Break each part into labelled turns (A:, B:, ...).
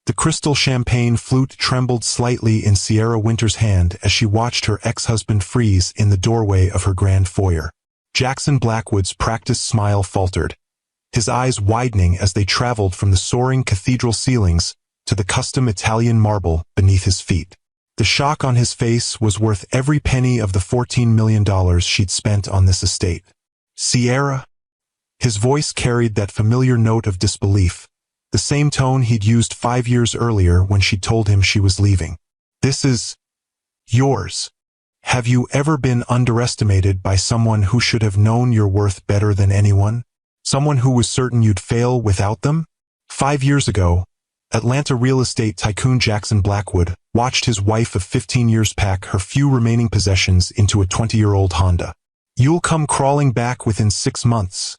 A: The crystal champagne flute trembled slightly in Sierra Winter's hand as she watched her ex-husband freeze in the doorway of her grand foyer. Jackson Blackwood's practiced smile faltered, his eyes widening as they traveled from the soaring cathedral ceilings to the custom Italian marble beneath his feet. The shock on his face was worth every penny of the $14 million she'd spent on this estate. Sierra? His voice carried that familiar note of disbelief, the same tone he'd used 5 years earlier when she'd told him she was leaving. This is yours. Have you ever been underestimated by someone who should have known your worth better than anyone? Someone who was certain you'd fail without them? 5 years ago, Atlanta real estate tycoon Jackson Blackwood watched his wife of 15 years pack her few remaining possessions into a 20-year-old Honda. "You'll come crawling back within 6 months,"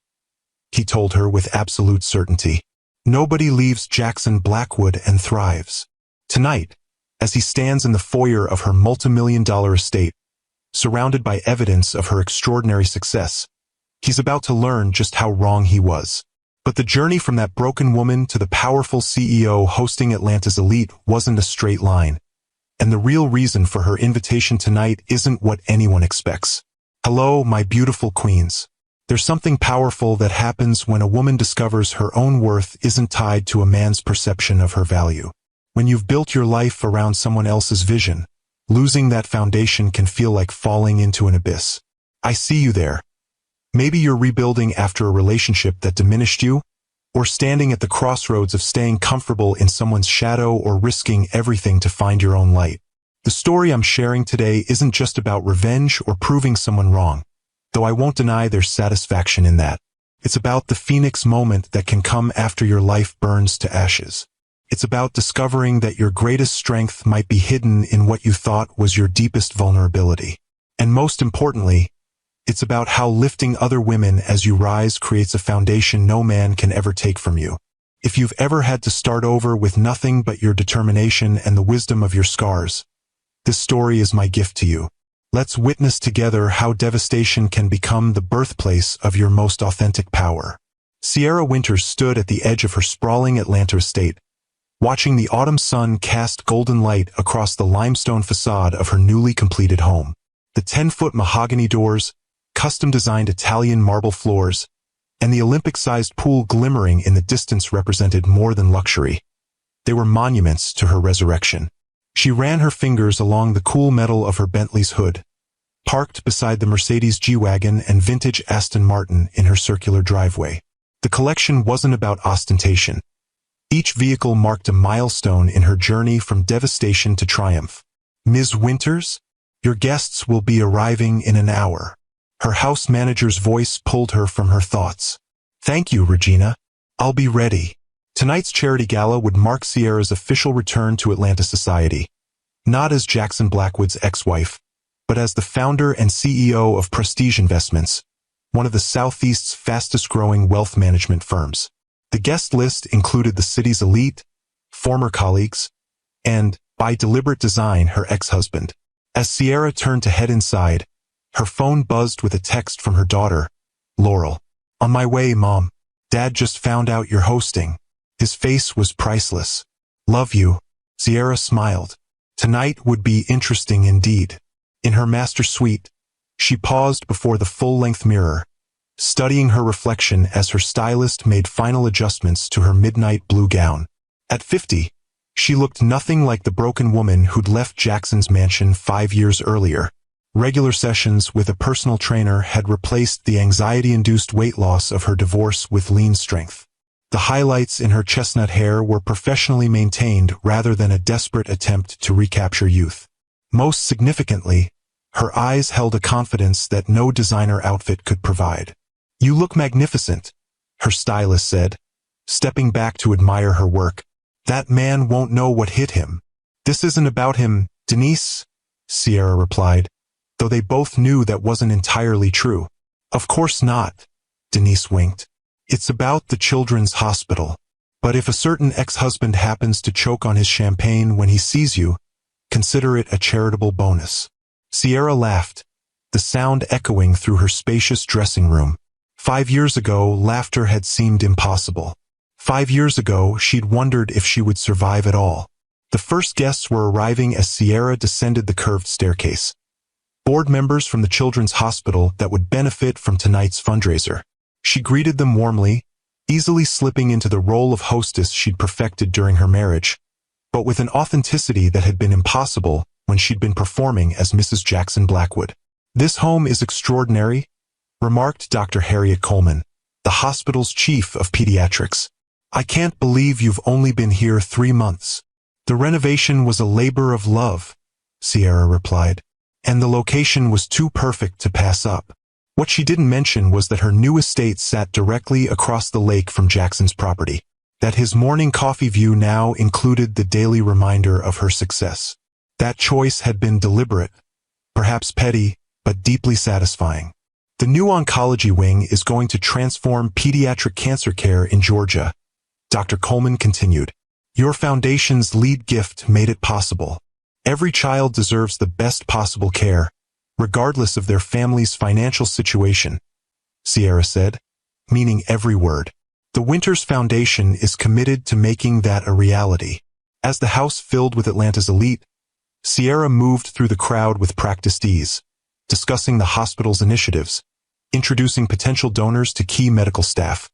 A: he told her with absolute certainty. Nobody leaves Jackson Blackwood and thrives. Tonight, as he stands in the foyer of her multi-million-dollar estate, surrounded by evidence of her extraordinary success, he's about to learn just how wrong he was. But the journey from that broken woman to the powerful CEO hosting Atlanta's elite wasn't a straight line. And the real reason for her invitation tonight isn't what anyone expects. Hello, my beautiful queens. There's something powerful that happens when a woman discovers her own worth isn't tied to a man's perception of her value. When you've built your life around someone else's vision, losing that foundation can feel like falling into an abyss. I see you there. Maybe you're rebuilding after a relationship that diminished you, or standing at the crossroads of staying comfortable in someone's shadow or risking everything to find your own light. The story I'm sharing today isn't just about revenge or proving someone wrong, though I won't deny there's satisfaction in that. It's about the phoenix moment that can come after your life burns to ashes. It's about discovering that your greatest strength might be hidden in what you thought was your deepest vulnerability. And most importantly, it's about how lifting other women as you rise creates a foundation no man can ever take from you. If you've ever had to start over with nothing but your determination and the wisdom of your scars, this story is my gift to you. Let's witness together how devastation can become the birthplace of your most authentic power. Sierra Winters stood at the edge of her sprawling Atlanta estate, watching the autumn sun cast golden light across the limestone facade of her newly completed home. The 10-foot mahogany doors, custom-designed Italian marble floors, and the Olympic-sized pool glimmering in the distance represented more than luxury. They were monuments to her resurrection. She ran her fingers along the cool metal of her Bentley's hood, parked beside the Mercedes G-Wagon and vintage Aston Martin in her circular driveway. The collection wasn't about ostentation. Each vehicle marked a milestone in her journey from devastation to triumph. "Ms. Winters, your guests will be arriving in an hour." Her house manager's voice pulled her from her thoughts. "Thank you, Regina. I'll be ready." Tonight's charity gala would mark Sierra's official return to Atlanta society, not as Jackson Blackwood's ex-wife, but as the founder and CEO of Prestige Investments, one of the Southeast's fastest-growing wealth management firms. The guest list included the city's elite, former colleagues, and, by deliberate design, her ex-husband. As Sierra turned to head inside, her phone buzzed with a text from her daughter, Laurel. "On my way, Mom. Dad just found out you're hosting." His face was priceless. "Love you." Sierra smiled. Tonight would be interesting indeed. In her master suite, she paused before the full-length mirror, studying her reflection as her stylist made final adjustments to her midnight blue gown. At 50, she looked nothing like the broken woman who'd left Jackson's mansion 5 years earlier. Regular sessions with a personal trainer had replaced the anxiety-induced weight loss of her divorce with lean strength. The highlights in her chestnut hair were professionally maintained rather than a desperate attempt to recapture youth. Most significantly, her eyes held a confidence that no designer outfit could provide. "You look magnificent," her stylist said, stepping back to admire her work. "That man won't know what hit him." "This isn't about him, Denise," Sierra replied, though they both knew that wasn't entirely true. "Of course not," Denise winked. "It's about the children's hospital. But if a certain ex-husband happens to choke on his champagne when he sees you, consider it a charitable bonus." Sierra laughed, the sound echoing through her spacious dressing room. 5 years ago, laughter had seemed impossible. 5 years ago, she'd wondered if she would survive at all. The first guests were arriving as Sierra descended the curved staircase. Board members from the children's hospital that would benefit from tonight's fundraiser. She greeted them warmly, easily slipping into the role of hostess she'd perfected during her marriage, but with an authenticity that had been impossible when she'd been performing as Mrs. Jackson Blackwood. "This home is extraordinary," remarked Dr. Harriet Coleman, the hospital's chief of pediatrics. "I can't believe you've only been here 3 months." "The renovation was a labor of love," Sierra replied, "and the location was too perfect to pass up." What she didn't mention was that her new estate sat directly across the lake from Jackson's property, that his morning coffee view now included the daily reminder of her success. That choice had been deliberate, perhaps petty, but deeply satisfying. "The new oncology wing is going to transform pediatric cancer care in Georgia," Dr. Coleman continued. "Your foundation's lead gift made it possible. Every child deserves the best possible care, regardless of their family's financial situation," Sierra said, meaning every word. "The Winters Foundation is committed to making that a reality." As the house filled with Atlanta's elite, Sierra moved through the crowd with practiced ease, discussing the hospital's initiatives, introducing potential donors to key medical staff,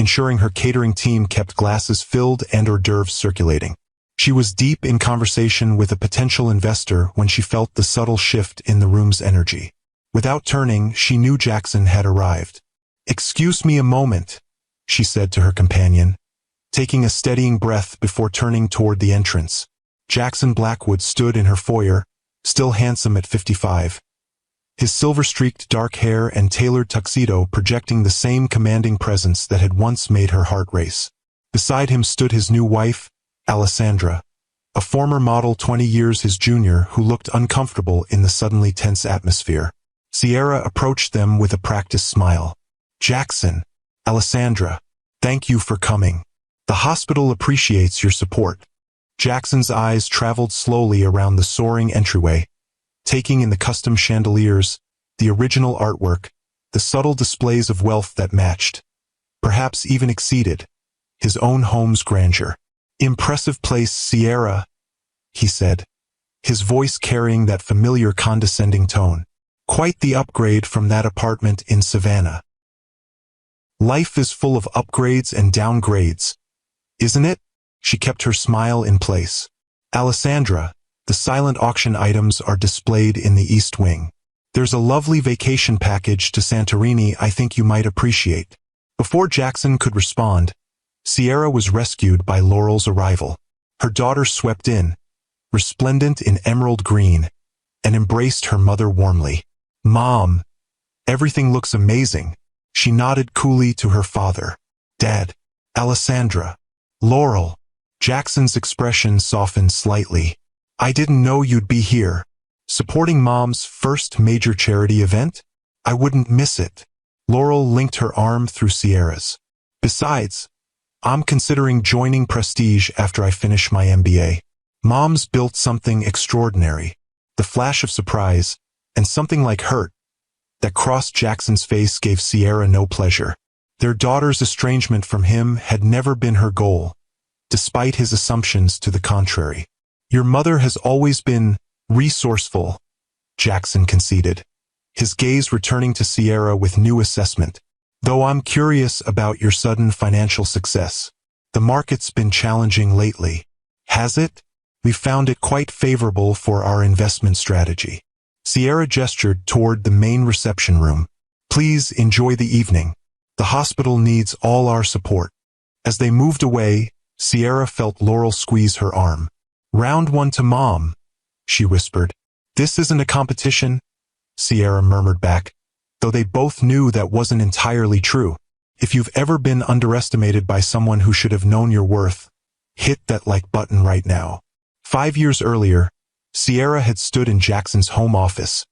A: ensuring her catering team kept glasses filled and hors d'oeuvres circulating. She was deep in conversation with a potential investor when she felt the subtle shift in the room's energy. Without turning, she knew Jackson had arrived. "Excuse me a moment," she said to her companion, taking a steadying breath before turning toward the entrance. Jackson Blackwood stood in her foyer, still handsome at 55. His silver-streaked dark hair and tailored tuxedo projecting the same commanding presence that had once made her heart race. Beside him stood his new wife, Alessandra, a former model 20 years his junior who looked uncomfortable in the suddenly tense atmosphere. Sierra approached them with a practiced smile. "Jackson, Alessandra, thank you for coming. The hospital appreciates your support." Jackson's eyes traveled slowly around the soaring entryway, taking in the custom chandeliers, the original artwork, the subtle displays of wealth that matched, perhaps even exceeded, his own home's grandeur. "Impressive place, Sierra," he said, his voice carrying that familiar condescending tone. "Quite the upgrade from that apartment in Savannah." "Life is full of upgrades and downgrades, isn't it?" She kept her smile in place. "Alessandra, the silent auction items are displayed in the East Wing. There's a lovely vacation package to Santorini I think you might appreciate." Before Jackson could respond, Sierra was rescued by Laurel's arrival. Her daughter swept in, resplendent in emerald green, and embraced her mother warmly. "Mom, everything looks amazing," she nodded coolly to her father. "Dad, Alessandra, Laurel." Jackson's expression softened slightly. "I didn't know you'd be here. Supporting Mom's first major charity event? I wouldn't miss it." Laurel linked her arm through Sierra's. "Besides, I'm considering joining Prestige after I finish my MBA. Mom's built something extraordinary." The flash of surprise, and something like hurt, that crossed Jackson's face gave Sierra no pleasure. Their daughter's estrangement from him had never been her goal, despite his assumptions to the contrary. "Your mother has always been resourceful," Jackson conceded, his gaze returning to Sierra with new assessment. "Though I'm curious about your sudden financial success. The market's been challenging lately." "Has it?" "We found it quite favorable for our investment strategy." Sierra gestured toward the main reception room. "Please enjoy the evening. The hospital needs all our support." As they moved away, Sierra felt Laurel squeeze her arm. "Round one to Mom," she whispered. "This isn't a competition," Sierra murmured back, though they both knew that wasn't entirely true. If you've ever been underestimated by someone who should have known your worth, hit that like button right now. 5 years earlier, Sierra had stood in Jackson's home office,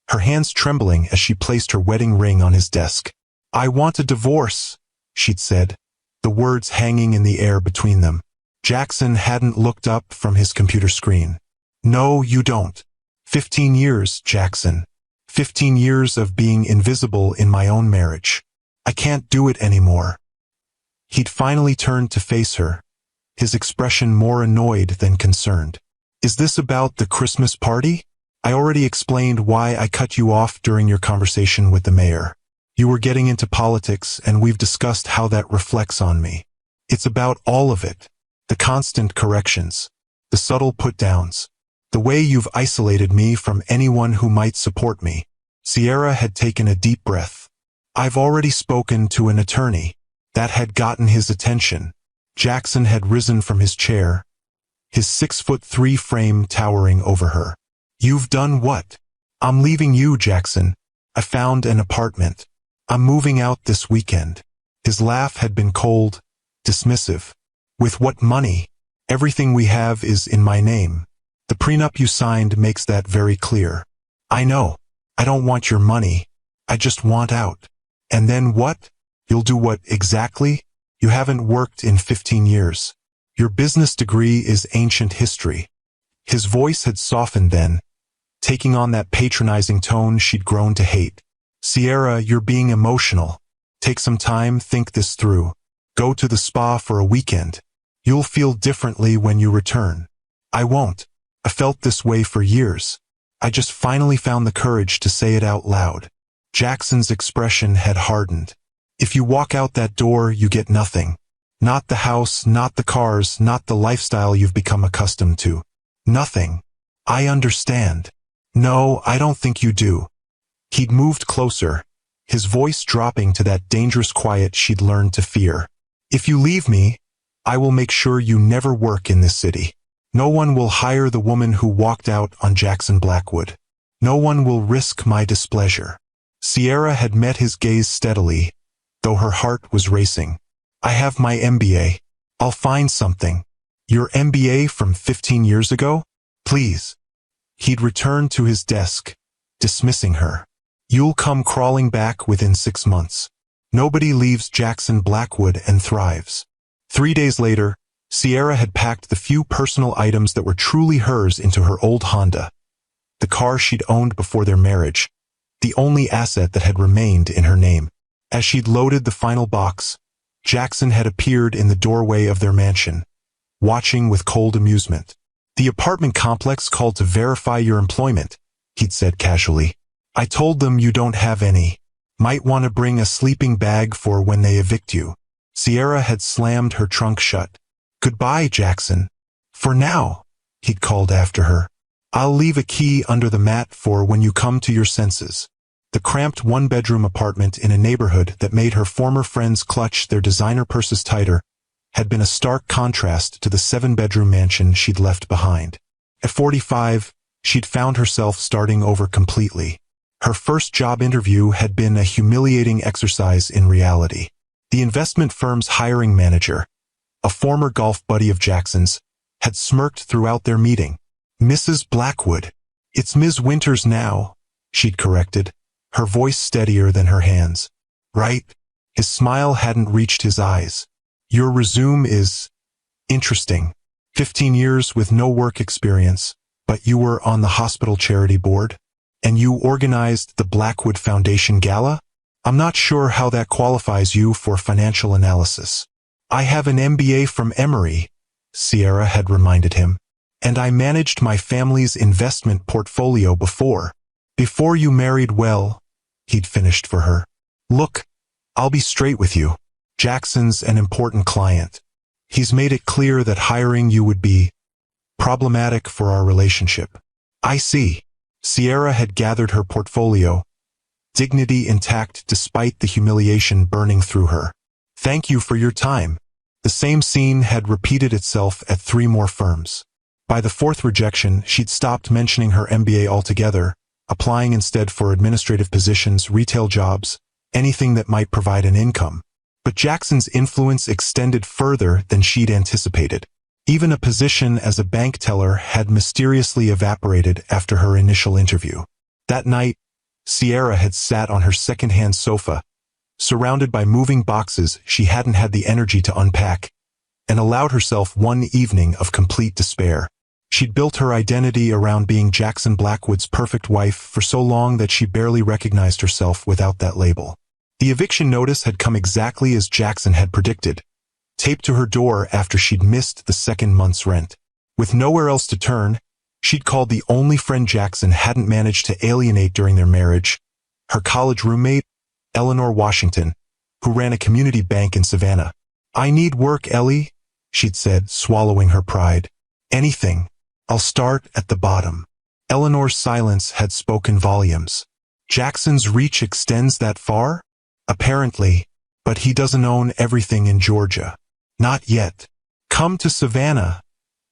A: her hands trembling as she placed her wedding ring on his desk. "I want a divorce," she'd said, the words hanging in the air between them. Jackson hadn't looked up from his computer screen. "No, you don't. 15 years, Jackson. 15 years of being invisible in my own marriage. I can't do it anymore." He'd finally turned to face her, his expression more annoyed than concerned. Is this about the Christmas party? I already explained why I cut you off during your conversation with the mayor. You were getting into politics, and we've discussed how that reflects on me. It's about all of it. The constant corrections, the subtle put-downs, the way you've isolated me from anyone who might support me. Sierra had taken a deep breath. I've already spoken to an attorney. That had gotten his attention. Jackson had risen from his chair, his 6'3" frame towering over her. You've done what? I'm leaving you, Jackson. I found an apartment. I'm moving out this weekend. His laugh had been cold, dismissive. With what money? Everything we have is in my name. The prenup you signed makes that very clear. I know. I don't want your money. I just want out. And then what? You'll do what exactly? You haven't worked in 15 years. Your business degree is ancient history. His voice had softened then, taking on that patronizing tone she'd grown to hate. Sierra, you're being emotional. Take some time, think this through. Go to the spa for a weekend. You'll feel differently when you return. I won't. I felt this way for years. I just finally found the courage to say it out loud. Jackson's expression had hardened. If you walk out that door, you get nothing. Not the house, not the cars, not the lifestyle you've become accustomed to. Nothing. I understand. No, I don't think you do. He'd moved closer, his voice dropping to that dangerous quiet she'd learned to fear. If you leave me, I will make sure you never work in this city. No one will hire the woman who walked out on Jackson Blackwood. No one will risk my displeasure. Sierra had met his gaze steadily, though her heart was racing. I have my MBA. I'll find something. Your MBA from 15 years ago? Please. He'd returned to his desk, dismissing her. You'll come crawling back within 6 months. Nobody leaves Jackson Blackwood and thrives. 3 days later, Sierra had packed the few personal items that were truly hers into her old Honda, the car she'd owned before their marriage, the only asset that had remained in her name. As she'd loaded the final box, Jackson had appeared in the doorway of their mansion, watching with cold amusement. The apartment complex called to verify your employment, he'd said casually. I told them you don't have any. Might want to bring a sleeping bag for when they evict you. Sierra had slammed her trunk shut. Goodbye, Jackson. For now, he'd called after her. I'll leave a key under the mat for when you come to your senses. The cramped one-bedroom apartment in a neighborhood that made her former friends clutch their designer purses tighter had been a stark contrast to the 7-bedroom mansion she'd left behind. At 45, she'd found herself starting over completely. Her first job interview had been a humiliating exercise in reality. The investment firm's hiring manager, a former golf buddy of Jackson's, had smirked throughout their meeting. Mrs. Blackwood. It's Ms. Winters now, she'd corrected, her voice steadier than her hands. Right? His smile hadn't reached his eyes. Your resume is interesting. 15 years with no work experience, but you were on the hospital charity board? And you organized the Blackwood Foundation Gala? I'm not sure how that qualifies you for financial analysis. I have an MBA from Emory, Sierra had reminded him. And I managed my family's investment portfolio before. Before you married well, he'd finished for her. Look, I'll be straight with you. Jackson's an important client. He's made it clear that hiring you would be problematic for our relationship. I see. Sierra had gathered her portfolio, dignity intact despite the humiliation burning through her. Thank you for your time. The same scene had repeated itself at 3 more firms. By the 4th rejection, she'd stopped mentioning her MBA altogether, applying instead for administrative positions, retail jobs, anything that might provide an income. But Jackson's influence extended further than she'd anticipated. Even a position as a bank teller had mysteriously evaporated after her initial interview. That night, Sierra had sat on her second-hand sofa, surrounded by moving boxes she hadn't had the energy to unpack, and allowed herself one evening of complete despair. She'd built her identity around being Jackson Blackwood's perfect wife for so long that she barely recognized herself without that label. The eviction notice had come exactly as Jackson had predicted, taped to her door after she'd missed the second month's rent. With nowhere else to turn, she'd called the only friend Jackson hadn't managed to alienate during their marriage, her college roommate, Eleanor Washington, who ran a community bank in Savannah. "I need work, Ellie," she'd said, swallowing her pride. "Anything. I'll start at the bottom." Eleanor's silence had spoken volumes. Jackson's reach extends that far? Apparently, but he doesn't own everything in Georgia. Not yet. "Come to Savannah,"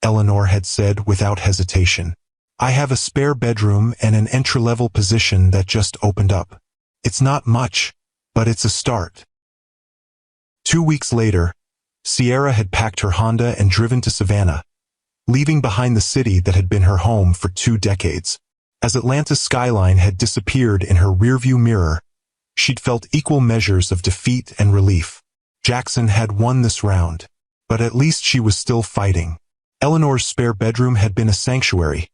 A: Eleanor had said without hesitation. "I have a spare bedroom and an entry-level position that just opened up. It's not much, but it's a start." 2 weeks later, Sierra had packed her Honda and driven to Savannah, leaving behind the city that had been her home for 2 decades. As Atlanta's skyline had disappeared in her rearview mirror, she'd felt equal measures of defeat and relief. Jackson had won this round, but at least she was still fighting. Eleanor's spare bedroom had been a sanctuary,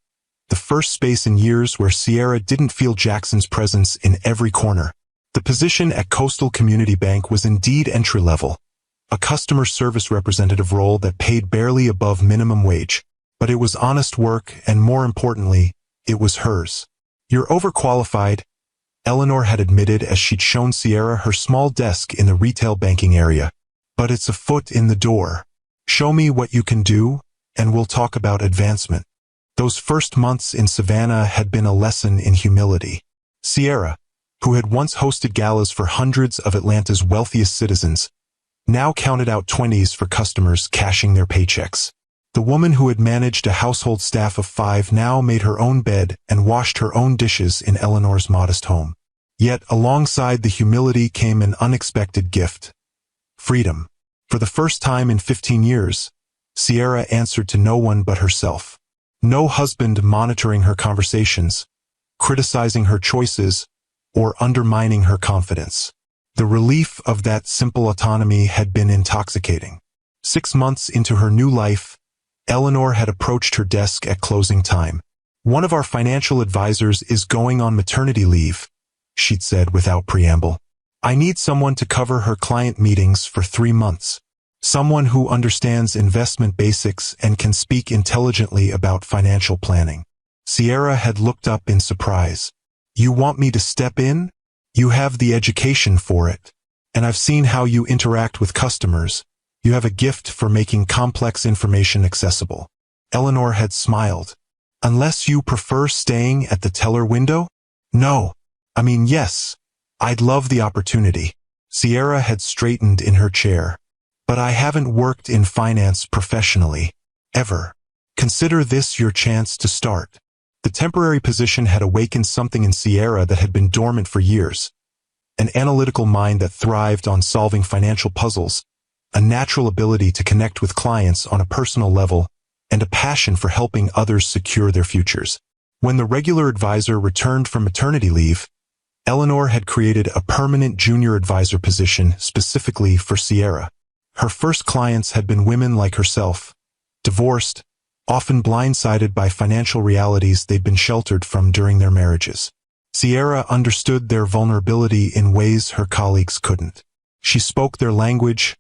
A: the first space in years where Sierra didn't feel Jackson's presence in every corner. The position at Coastal Community Bank was indeed entry-level, a customer service representative role that paid barely above minimum wage, but it was honest work and, more importantly, it was hers. "You're overqualified," Eleanor had admitted as she'd shown Sierra her small desk in the retail banking area. "But it's a foot in the door. Show me what you can do, and we'll talk about advancement." Those first months in Savannah had been a lesson in humility. Sierra, who had once hosted galas for hundreds of Atlanta's wealthiest citizens, now counted out 20s for customers cashing their paychecks. The woman who had managed a household staff of 5 now made her own bed and washed her own dishes in Eleanor's modest home. Yet alongside the humility came an unexpected gift: freedom. For the first time in 15 years, Sierra answered to no one but herself. No husband monitoring her conversations, criticizing her choices, or undermining her confidence. The relief of that simple autonomy had been intoxicating. 6 months into her new life, Eleanor had approached her desk at closing time. "One of our financial advisors is going on maternity leave," she'd said without preamble. "I need someone to cover her client meetings for 3 months. Someone who understands investment basics and can speak intelligently about financial planning." Sierra had looked up in surprise. "You want me to step in? You have the education for it. And I've seen how you interact with customers. You have a gift for making complex information accessible." Eleanor had smiled. "Unless you prefer staying at the teller window?" "No. I mean, yes. I'd love the opportunity." Sierra had straightened in her chair. "But I haven't worked in finance professionally. Ever. Consider this your chance to start." The temporary position had awakened something in Sierra that had been dormant for years. An analytical mind that thrived on solving financial puzzles, a natural ability to connect with clients on a personal level, and a passion for helping others secure their futures. When the regular advisor returned from maternity leave, Eleanor had created a permanent junior advisor position specifically for Sierra. Her first clients had been women like herself, divorced, often blindsided by financial realities they'd been sheltered from during their marriages. Sierra understood their vulnerability in ways her colleagues couldn't. She spoke their language,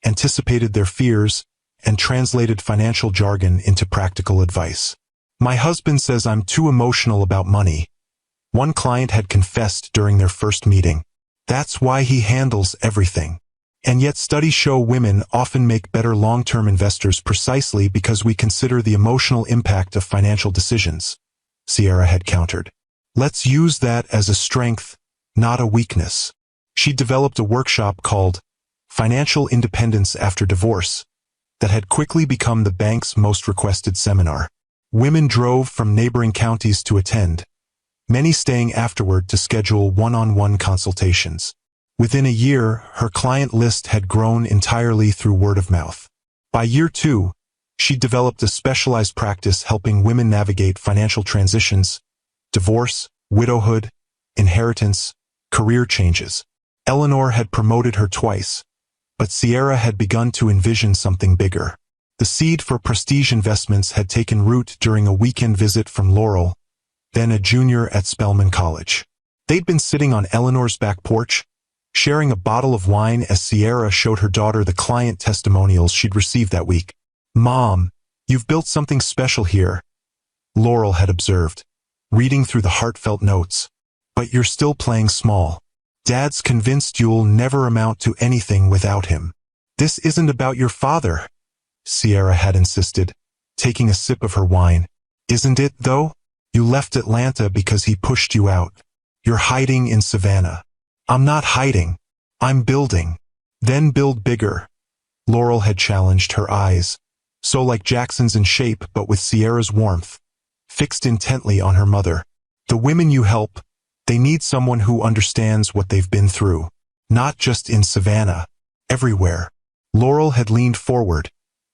A: anticipated their fears, and translated financial jargon into practical advice. "My husband says I'm too emotional about money," one client had confessed during their first meeting. "That's why he handles everything. And yet studies show women often make better long-term investors precisely because we consider the emotional impact of financial decisions," Sierra had countered. "Let's use that as a strength, not a weakness." She developed a workshop called Financial Independence After Divorce that had quickly become the bank's most requested seminar. Women drove from neighboring counties to attend, many staying afterward to schedule one-on-one consultations. Within a year, her client list had grown entirely through word of mouth. By year 2, she developed a specialized practice helping women navigate financial transitions, divorce, widowhood, inheritance, career changes. Eleanor had promoted her twice, but Sierra had begun to envision something bigger. The seed for prestige investments had taken root during a weekend visit from Laurel, then a junior at Spelman College. They'd been sitting on Eleanor's back porch, sharing a bottle of wine as Sierra showed her daughter the client testimonials she'd received that week. "Mom, you've built something special here," Laurel had observed, reading through the heartfelt notes. "But you're still playing small. Dad's convinced you'll never amount to anything without him." "This isn't about your father," Sierra had insisted, taking a sip of her wine. "Isn't it, though? You left Atlanta because he pushed you out. You're hiding in Savannah." "I'm not hiding. I'm building." "Then build bigger," Laurel had challenged, her eyes, so like Jackson's in shape but with Sierra's warmth, fixed intently on her mother. "The women you help, they need someone who understands what they've been through. Not just in Savannah. Everywhere." Laurel had leaned forward,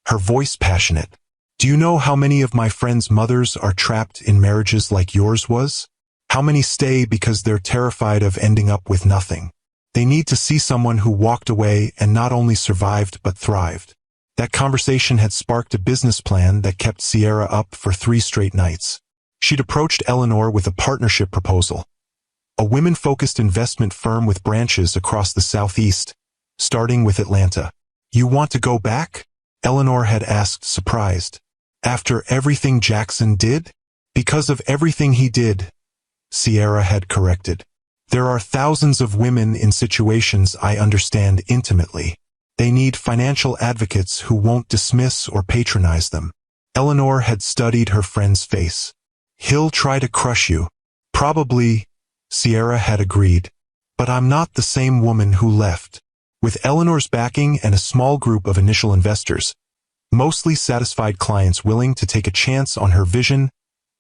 A: her voice passionate. "Do you know how many of my friends' mothers are trapped in marriages like yours was? How many stay because they're terrified of ending up with nothing? They need to see someone who walked away and not only survived but thrived." That conversation had sparked a business plan that kept Sierra up for 3 straight nights. She'd approached Eleanor with a partnership proposal. A women-focused investment firm with branches across the Southeast, starting with Atlanta. "You want to go back?" Eleanor had asked, surprised. "After everything Jackson did?" "Because of everything he did," Sierra had corrected. "There are thousands of women in situations I understand intimately. They need financial advocates who won't dismiss or patronize them." Eleanor had studied her friend's face. "He'll try to crush you." "Probably," Sierra had agreed. "But I'm not the same woman who left." With Eleanor's backing and a small group of initial investors, mostly satisfied clients willing to take a chance on her vision,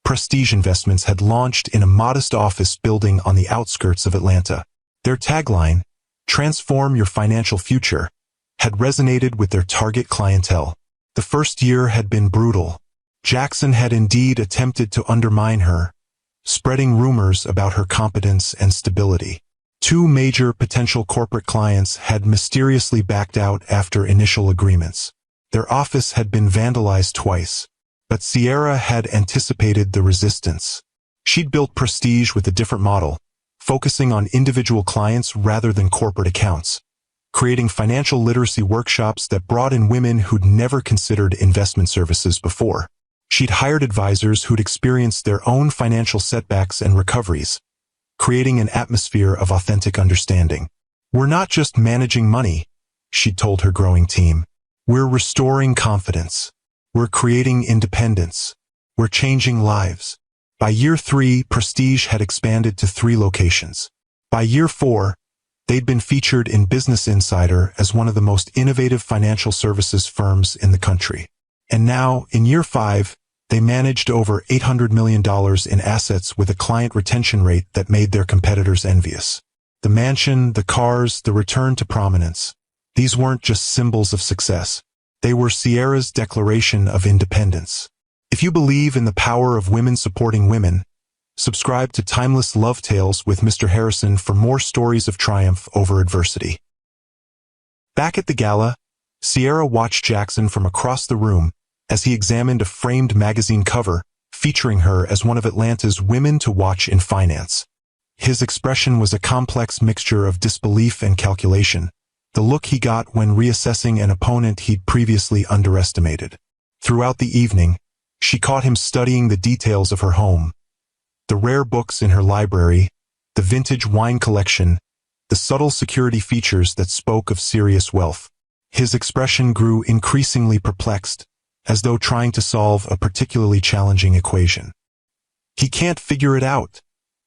A: Prestige Investments had launched in a modest office building on the outskirts of Atlanta. Their tagline, "Transform your financial future," had resonated with their target clientele. The first year had been brutal. Jackson had indeed attempted to undermine her, spreading rumors about her competence and stability. 2 major potential corporate clients had mysteriously backed out after initial agreements. Their office had been vandalized twice, but Sierra had anticipated the resistance. She'd built Prestige with a different model, focusing on individual clients rather than corporate accounts, creating financial literacy workshops that brought in women who'd never considered investment services before. She'd hired advisors who'd experienced their own financial setbacks and recoveries, creating an atmosphere of authentic understanding. "We're not just managing money," she'd told her growing team. "We're restoring confidence. We're creating independence. We're changing lives." By year 3, Prestige had expanded to 3 locations. By year 4, they'd been featured in Business Insider as one of the most innovative financial services firms in the country. And now, in year 5, they managed over $800 million in assets with a client retention rate that made their competitors envious. The mansion, the cars, the return to prominence. These weren't just symbols of success. They were Sierra's declaration of independence. If you believe in the power of women supporting women, subscribe to Timeless Love Tales with Mr. Harrison for more stories of triumph over adversity. Back at the gala, Sierra watched Jackson from across the room as he examined a framed magazine cover featuring her as one of Atlanta's women to watch in finance. His expression was a complex mixture of disbelief and calculation, the look he got when reassessing an opponent he'd previously underestimated. Throughout the evening, she caught him studying the details of her home, the rare books in her library, the vintage wine collection, the subtle security features that spoke of serious wealth. His expression grew increasingly perplexed, as though trying to solve a particularly challenging equation. "He can't figure it out,"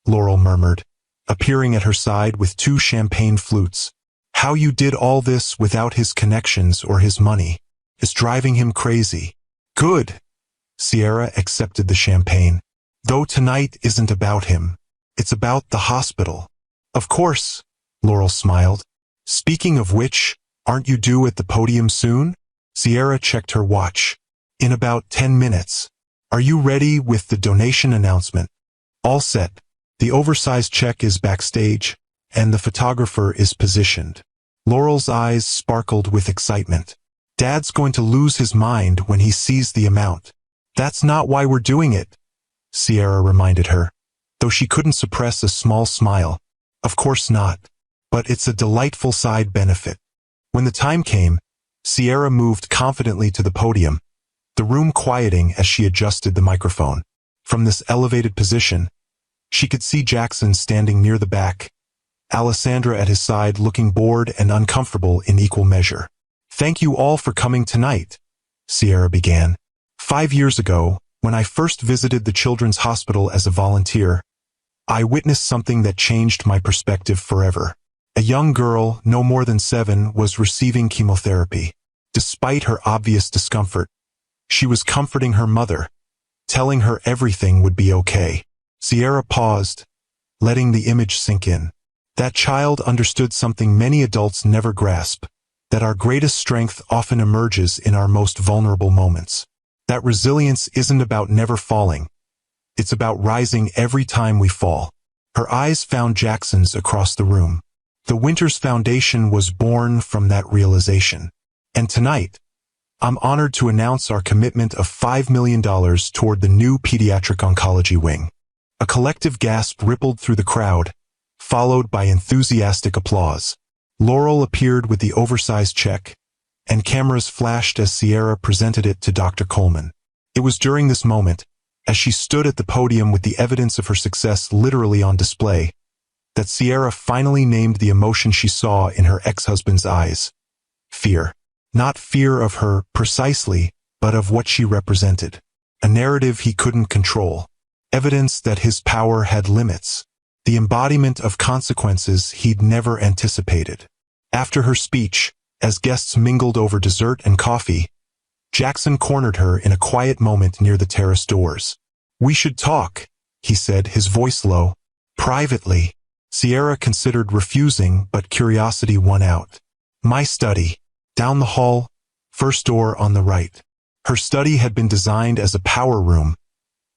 A: Laurel murmured, appearing at her side with 2 champagne flutes. "How you did all this without his connections or his money is driving him crazy." "Good." Sierra accepted the champagne. "Though tonight isn't about him. It's about the hospital." "Of course," Laurel smiled. "Speaking of which, aren't you due at the podium soon?" Sierra checked her watch. "In about 10 minutes. Are you ready with the donation announcement?" "All set. The oversized check is backstage, and the photographer is positioned." Laurel's eyes sparkled with excitement. "Dad's going to lose his mind when he sees the amount." "That's not why we're doing it," Sierra reminded her, though she couldn't suppress a small smile. "Of course not. but it's a delightful side benefit. When the time came, Sierra moved confidently to the podium, the room quieting as she adjusted the microphone. From this elevated position, she could see Jackson standing near the back, Alessandra at his side looking bored and uncomfortable in equal measure. "Thank you all for coming tonight," Sierra began. "5 years ago, when I first visited the Children's Hospital as a volunteer, I witnessed something that changed my perspective forever. A young girl, no more than 7, was receiving chemotherapy. Despite her obvious discomfort, she was comforting her mother, telling her everything would be okay." Sierra paused, letting the image sink in. That child understood something many adults never grasp, that our greatest strength often emerges in our most vulnerable moments. That resilience isn't about never falling. It's about rising every time we fall. Her eyes found Jackson's across the room. The Winters Foundation was born from that realization. And tonight, I'm honored to announce our commitment of $5 million toward the new pediatric oncology wing. A collective gasp rippled through the crowd, followed by enthusiastic applause. Laurel appeared with the oversized check, and cameras flashed as Sierra presented it to Dr. Coleman. It was during this moment, as she stood at the podium with the evidence of her success literally on display, that Sierra finally named the emotion she saw in her ex-husband's eyes. Fear. Not fear of her, precisely, but of what she represented. A narrative he couldn't control. Evidence that his power had limits. The embodiment of consequences he'd never anticipated. After her speech, as guests mingled over dessert and coffee, Jackson cornered her in a quiet moment near the terrace doors. "We should talk," he said, his voice low. "Privately." Sierra considered refusing, but curiosity won out. "My study. Down the hall, first door on the right." Her study had been designed as a power room.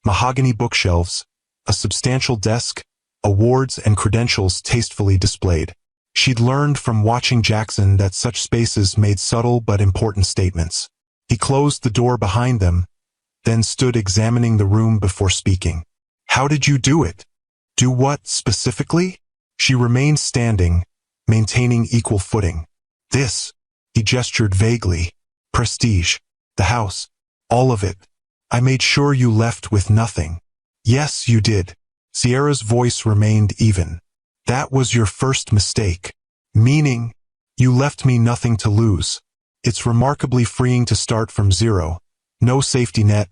A: Mahogany bookshelves, a substantial desk, awards and credentials tastefully displayed. She'd learned from watching Jackson that such spaces made subtle but important statements. He closed the door behind them, then stood examining the room before speaking. "How did you do it?" "Do what, specifically?" She remained standing, maintaining equal footing. "This," he gestured vaguely. "Prestige. The house. All of it. I made sure you left with nothing." "Yes, you did." Sierra's voice remained even. "That was your first mistake." "Meaning?" "You left me nothing to lose. It's remarkably freeing to start from zero. No safety net,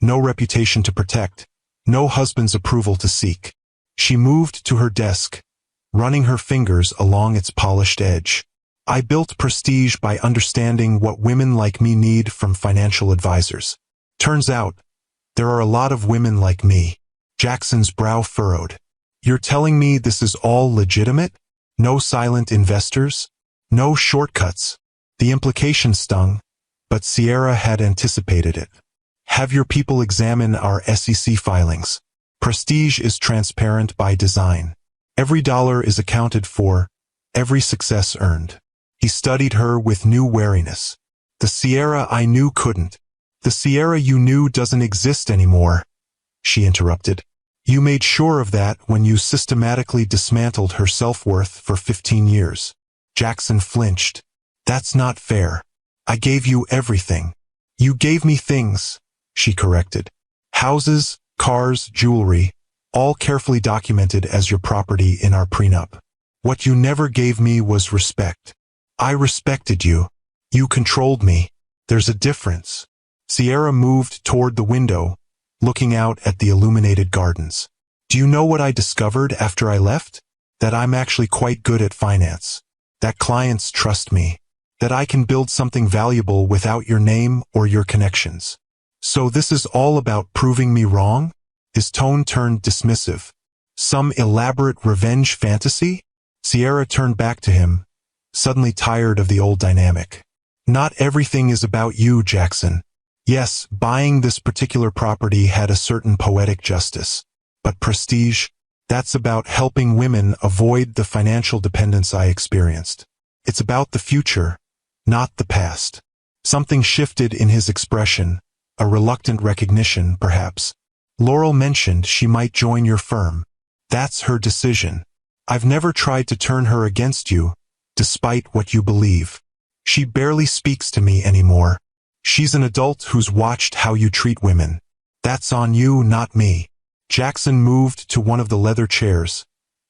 A: no reputation to protect, no husband's approval to seek." She moved to her desk, running her fingers along its polished edge. "I built prestige by understanding what women like me need from financial advisors. Turns out, there are a lot of women like me." Jackson's brow furrowed. "You're telling me this is all legitimate? No silent investors? No shortcuts?" The implication stung, but Sierra had anticipated it. "Have your people examine our SEC filings. Prestige is transparent by design. Every dollar is accounted for, every success earned." He studied her with new wariness. "The Sierra I knew couldn't. The Sierra you knew doesn't exist anymore," she interrupted. "You made sure of that when you systematically dismantled her self-worth for 15 years. Jackson flinched. "That's not fair. I gave you everything." "You gave me things," she corrected. "Houses, cars, jewelry, all carefully documented as your property in our prenup. What you never gave me was respect. I respected you. You controlled me. There's a difference." Sierra moved toward the window, looking out at the illuminated gardens. "Do you know what I discovered after I left? That I'm actually quite good at finance. That clients trust me. That I can build something valuable without your name or your connections. So this is all about proving me wrong?" His tone turned dismissive. "Some elaborate revenge fantasy?" Sierra turned back to him, suddenly tired of the old dynamic. "Not everything is about you, Jackson. Yes, buying this particular property had a certain poetic justice. But prestige? That's about helping women avoid the financial dependence I experienced. It's about the future, not the past." Something shifted in his expression, a reluctant recognition, perhaps. "Laurel mentioned she might join your firm. That's her decision." I've never tried to turn her against you, despite what you believe. She barely speaks to me anymore. She's an adult who's watched how you treat women. That's on you, not me." Jackson moved to one of the leather chairs,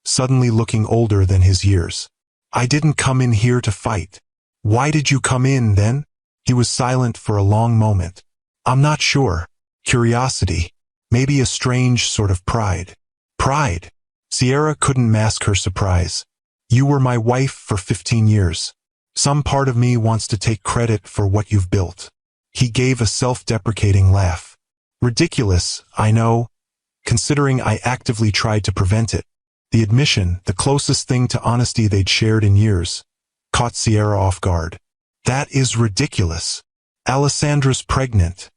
A: suddenly looking older than his years. "I didn't come in here to fight." "Why did you come in, then?" He was silent for a long moment. "I'm not sure. Curiosity. Maybe a strange sort of pride." "Pride?" Sierra couldn't mask her surprise. "You were my wife for 15 years. Some part of me wants to take credit for what you've built." He gave a self-deprecating laugh. "Ridiculous, I know, considering I actively tried to prevent it." The admission, the closest thing to honesty they'd shared in years, caught Sierra off guard. "That is ridiculous. Alessandra's pregnant,"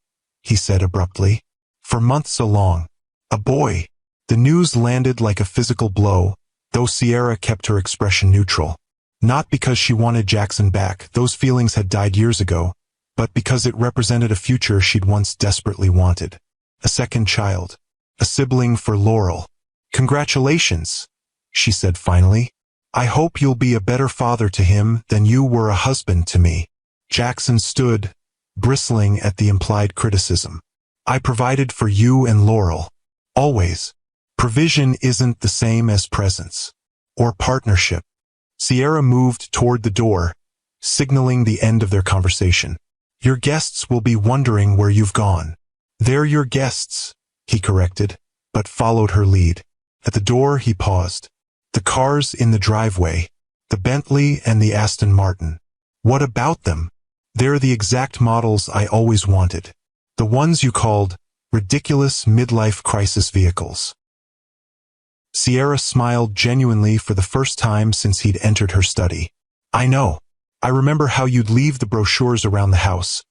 A: he said abruptly. "For months along. A boy." The news landed like a physical blow, though Sierra kept her expression neutral. Not because she wanted Jackson back, those feelings had died years ago, but because it represented a future she'd once desperately wanted. A second child. A sibling for Laurel. "Congratulations," she said finally. "I hope you'll be a better father to him than you were a husband to me." Jackson stood, bristling at the implied criticism. "I provided for you and Laurel. Always. Provision isn't the same as presence. Or partnership." Sierra moved toward the door, signaling the end of their conversation. "Your guests will be wondering where you've gone." "They're your guests," he corrected, but followed her lead. At the door he paused. "The cars in the driveway. The Bentley and the Aston Martin. What about them?" "They're the exact models I always wanted. The ones you called ridiculous midlife crisis vehicles." Sierra smiled genuinely for the first time since he'd entered her study. "I know. I remember how you'd leave the brochures around the house,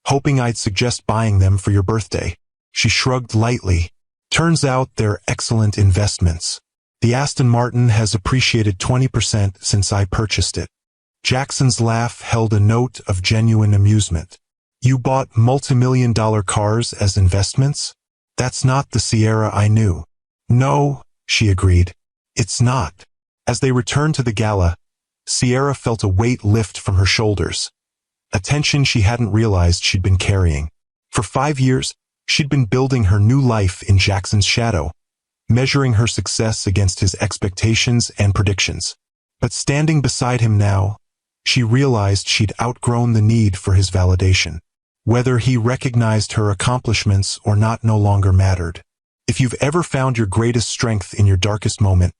A: hoping I'd suggest buying them for your birthday." She shrugged lightly. "Turns out they're excellent investments. The Aston Martin has appreciated 20% since I purchased it." Jackson's laugh held a note of genuine amusement. "You bought multi-million-dollar cars as investments? That's not the Sierra I knew." "No," she agreed. "It's not." As they returned to the gala, Sierra felt a weight lift from her shoulders, a tension she hadn't realized she'd been carrying. For 5 years, she'd been building her new life in Jackson's shadow, measuring her success against his expectations and predictions. But standing beside him now, she realized she'd outgrown the need for his validation. Whether he recognized her accomplishments or not no longer mattered. If you've ever found your greatest strength in your darkest moment,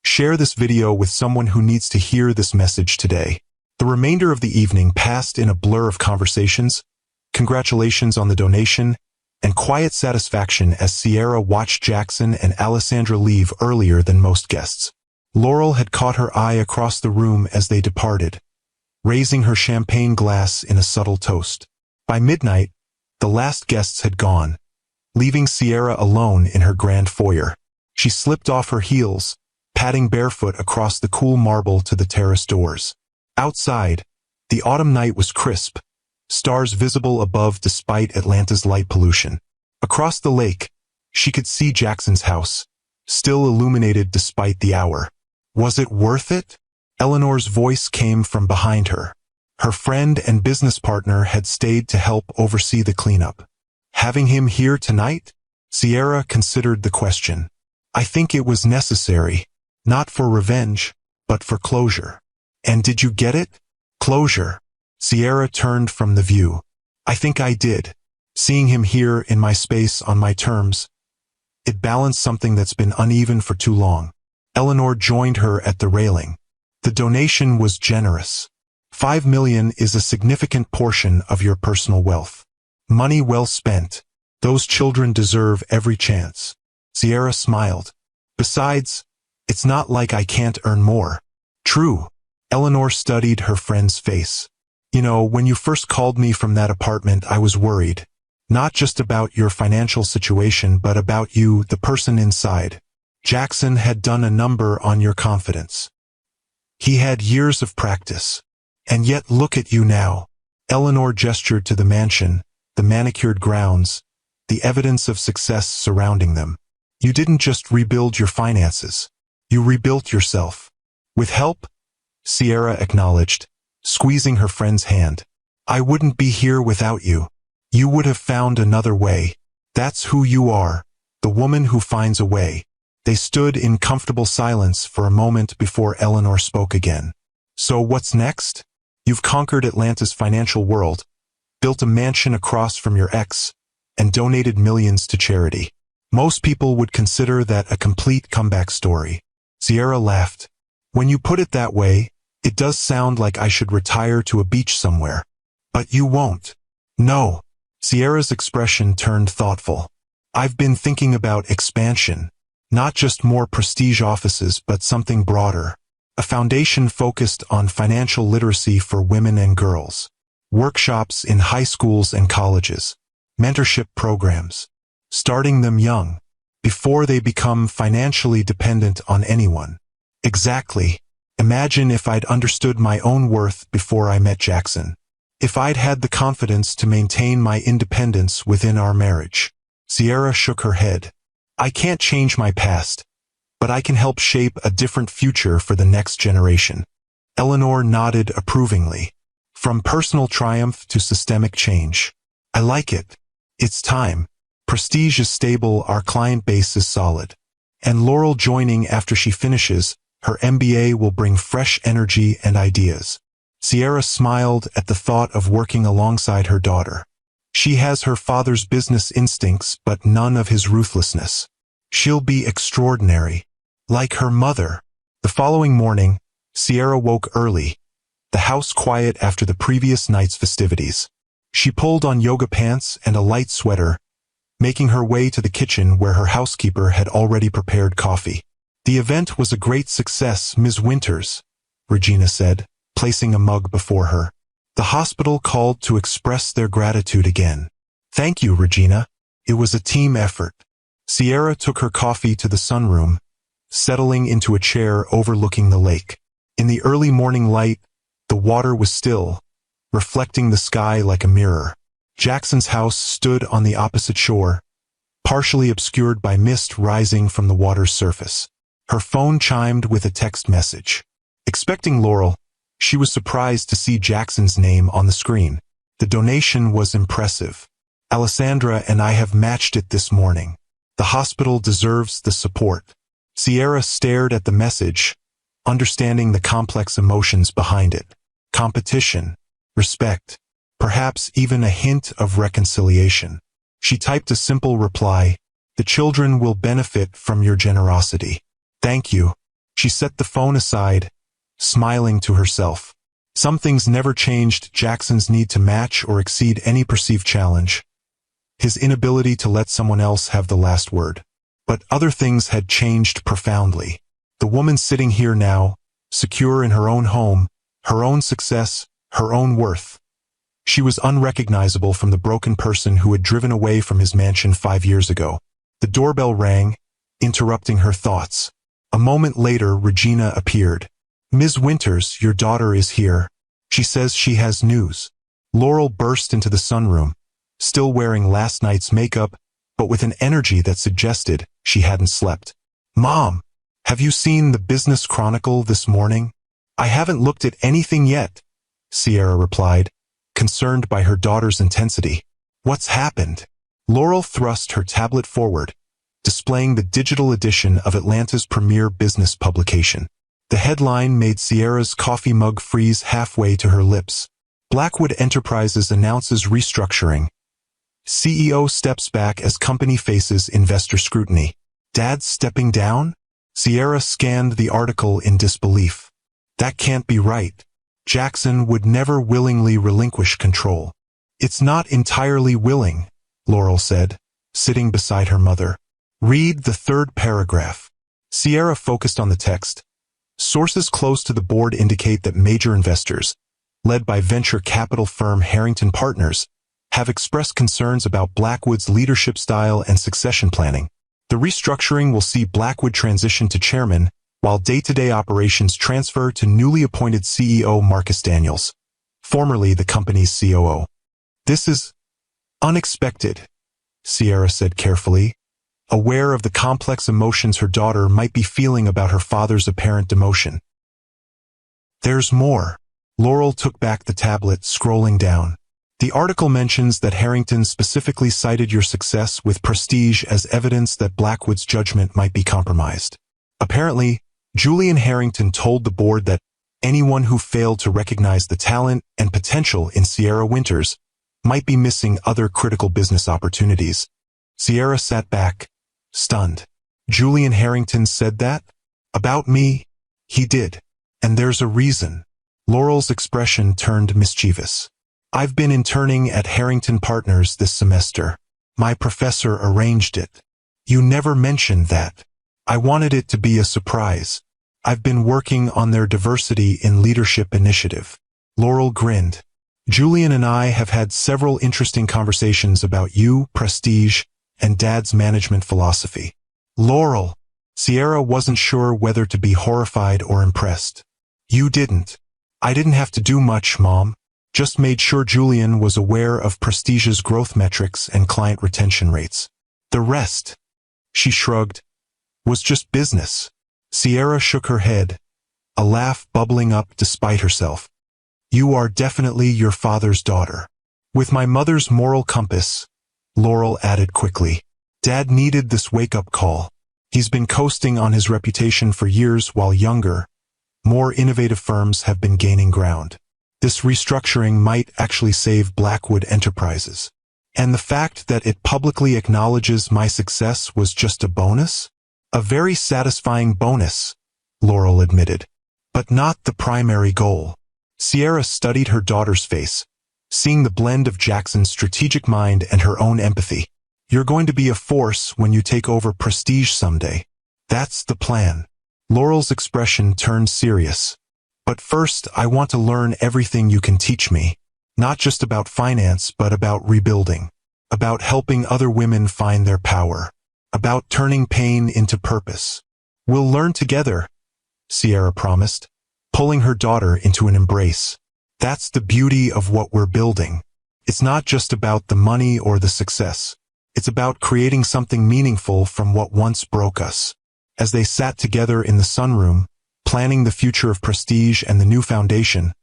A: share this video with someone who needs to hear this message today. The remainder of the evening passed in a blur of conversations, congratulations on the donation, and quiet satisfaction as Sierra watched Jackson and Alessandra leave earlier than most guests. Laurel had caught her eye across the room as they departed, raising her champagne glass in a subtle toast. By midnight, the last guests had gone, leaving Sierra alone in her grand foyer. She slipped off her heels, padding barefoot across the cool marble to the terrace doors. Outside, the autumn night was crisp, stars visible above despite Atlanta's light pollution. Across the lake, she could see Jackson's house, still illuminated despite the hour. Was it worth it? Eleanor's voice came from behind her. Her friend and business partner had stayed to help oversee the cleanup. Having him here tonight? Sierra considered the question. I think it was necessary, not for revenge, but for closure. And did you get it? Closure. Sierra turned from the view. I think I did. Seeing him here in my space on my terms, it balanced something that's been uneven for too long. Eleanor joined her at the railing. The donation was generous. $5 million is a significant portion of your personal wealth. Money well spent. Those children deserve every chance. Sierra smiled. Besides, it's not like I can't earn more. True. Eleanor studied her friend's face. You know, when you first called me from that apartment, I was worried. Not just about your financial situation, but about you, the person inside. Jackson had done a number on your confidence. He had years of practice. And yet look at you now. Eleanor gestured to the mansion, the manicured grounds, the evidence of success surrounding them. You didn't just rebuild your finances. You rebuilt yourself. With help? Sierra acknowledged, squeezing her friend's hand. I wouldn't be here without you. You would have found another way. That's who you are, the woman who finds a way. They stood in comfortable silence for a moment before Eleanor spoke again. So what's next? You've conquered Atlanta's financial world, built a mansion across from your ex, and donated millions to charity. Most people would consider that a complete comeback story. Sierra laughed. When you put it that way, it does sound like I should retire to a beach somewhere. But you won't. No. Sierra's expression turned thoughtful. I've been thinking about expansion. Not just more prestige offices, but something broader. A foundation focused on financial literacy for women and girls. Workshops in high schools and colleges. Mentorship programs. Starting them young, before they become financially dependent on anyone. Exactly. Imagine if I'd understood my own worth before I met Jackson. If I'd had the confidence to maintain my independence within our marriage. Sierra shook her head. I can't change my past, but I can help shape a different future for the next generation. Eleanor nodded approvingly. From personal triumph to systemic change. I like it. It's time. Prestige is stable, our client base is solid. And Laurel joining after she finishes, her MBA will bring fresh energy and ideas. Sierra smiled at the thought of working alongside her daughter. She has her father's business instincts but none of his ruthlessness. She'll be extraordinary. Like her mother. The following morning, Sierra woke early, the house quiet after the previous night's festivities. She pulled on yoga pants and a light sweater, making her way to the kitchen where her housekeeper had already prepared coffee. The event was a great success, Ms. Winters, Regina said, placing a mug before her. The hospital called to express their gratitude again. Thank you, Regina. It was a team effort. Sierra took her coffee to the sunroom, settling into a chair overlooking the lake. In the early morning light, the water was still, reflecting the sky like a mirror. Jackson's house stood on the opposite shore, partially obscured by mist rising from the water's surface. Her phone chimed with a text message. Expecting Laurel, she was surprised to see Jackson's name on the screen. The donation was impressive. Alessandra and I have matched it this morning. The hospital deserves the support. Sierra stared at the message, understanding the complex emotions behind it. Competition, respect, perhaps even a hint of reconciliation. She typed a simple reply, "The children will benefit from your generosity. Thank you." She set the phone aside, smiling to herself. Some things never changed: Jackson's need to match or exceed any perceived challenge, his inability to let someone else have the last word. But other things had changed profoundly. The woman sitting here now, secure in her own home, her own success, her own worth. She was unrecognizable from the broken person who had driven away from his mansion 5 years ago. The doorbell rang, interrupting her thoughts. A moment later, Regina appeared. "Ms. Winters, your daughter is here. She says she has news." Laurel burst into the sunroom, still wearing last night's makeup, but with an energy that suggested she hadn't slept. "Mom, have you seen the Business Chronicle this morning?" "I haven't looked at anything yet," Sierra replied, concerned by her daughter's intensity. "What's happened?" Laurel thrust her tablet forward, displaying the digital edition of Atlanta's premier business publication. The headline made Sierra's coffee mug freeze halfway to her lips. Blackwood Enterprises announces restructuring. CEO steps back as company faces investor scrutiny. Dad's stepping down? Sierra scanned the article in disbelief. That can't be right. Jackson would never willingly relinquish control. "It's not entirely willing," Laurel said, sitting beside her mother. "Read the third paragraph." Sierra focused on the text. Sources close to the board indicate that major investors, led by venture capital firm Harrington Partners, have expressed concerns about Blackwood's leadership style and succession planning. The restructuring will see Blackwood transition to chairman, while day-to-day operations transfer to newly appointed CEO Marcus Daniels, formerly the company's COO. "This is unexpected," Sierra said carefully. aware of the complex emotions her daughter might be feeling about her father's apparent demotion. There's more. Laurel took back the tablet, scrolling down. The article mentions that Harrington specifically cited your success with prestige as evidence that Blackwood's judgment might be compromised. Apparently, Julian Harrington told the board that anyone who failed to recognize the talent and potential in Sierra Winters might be missing other critical business opportunities. Sierra sat back, stunned. Julian Harrington said that? About me? He did. And there's a reason. Laurel's expression turned mischievous. I've been interning at Harrington Partners this semester. My professor arranged it. You never mentioned that. I wanted it to be a surprise. I've been working on their diversity in leadership initiative. Laurel grinned. Julian and I have had several interesting conversations about you, prestige, and Dad's management philosophy. Laurel. Sierra wasn't sure whether to be horrified or impressed. You didn't. I didn't have to do much, Mom. Just made sure Julian was aware of Prestige's growth metrics and client retention rates. The rest, she shrugged, was just business. Sierra shook her head, a laugh bubbling up despite herself. You are definitely your father's daughter. With my mother's moral compass, Laurel added quickly. Dad needed this wake-up call. He's been coasting on his reputation for years while younger. More innovative firms have been gaining ground. This restructuring might actually save Blackwood Enterprises. And the fact that it publicly acknowledges my success was just a bonus? A very satisfying bonus, Laurel admitted. But not the primary goal. Sierra studied her daughter's face, seeing the blend of Jackson's strategic mind and her own empathy. You're going to be a force when you take over Prestige someday. That's the plan. Laurel's expression turned serious. But first, I want to learn everything you can teach me. Not just about finance, but about rebuilding. About helping other women find their power. About turning pain into purpose. We'll learn together, Sierra promised, pulling her daughter into an embrace. That's the beauty of what we're building. It's not just about the money or the success. It's about creating something meaningful from what once broke us. As they sat together in the sunroom, planning the future of Prestige and the new foundation,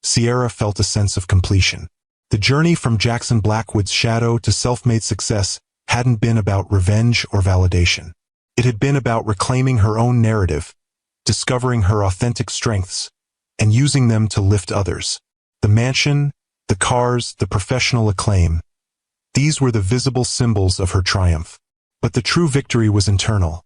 A: Sierra felt a sense of completion. The journey from Jackson Blackwood's shadow to self-made success hadn't been about revenge or validation. It had been about reclaiming her own narrative, discovering her authentic strengths, and using them to lift others. The mansion, the cars, the professional acclaim. These were the visible symbols of her triumph. But the true victory was internal.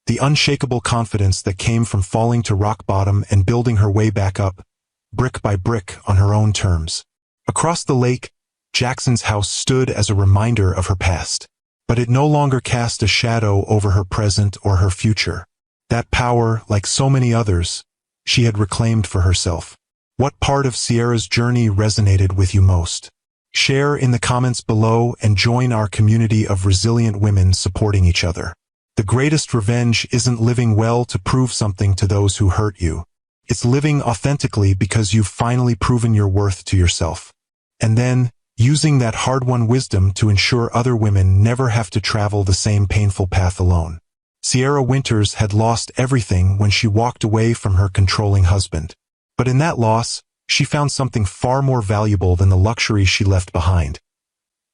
A: The unshakable confidence that came from falling to rock bottom and building her way back up, brick by brick on her own terms. Across the lake, Jackson's house stood as a reminder of her past. But it no longer cast a shadow over her present or her future. That power, like so many others, she had reclaimed for herself. What part of Sierra's journey resonated with you most? Share in the comments below and join our community of resilient women supporting each other. The greatest revenge isn't living well to prove something to those who hurt you. It's living authentically because you've finally proven your worth to yourself. And then, using that hard-won wisdom to ensure other women never have to travel the same painful path alone. Sierra Winters had lost everything when she walked away from her controlling husband. But in that loss, she found something far more valuable than the luxury she left behind.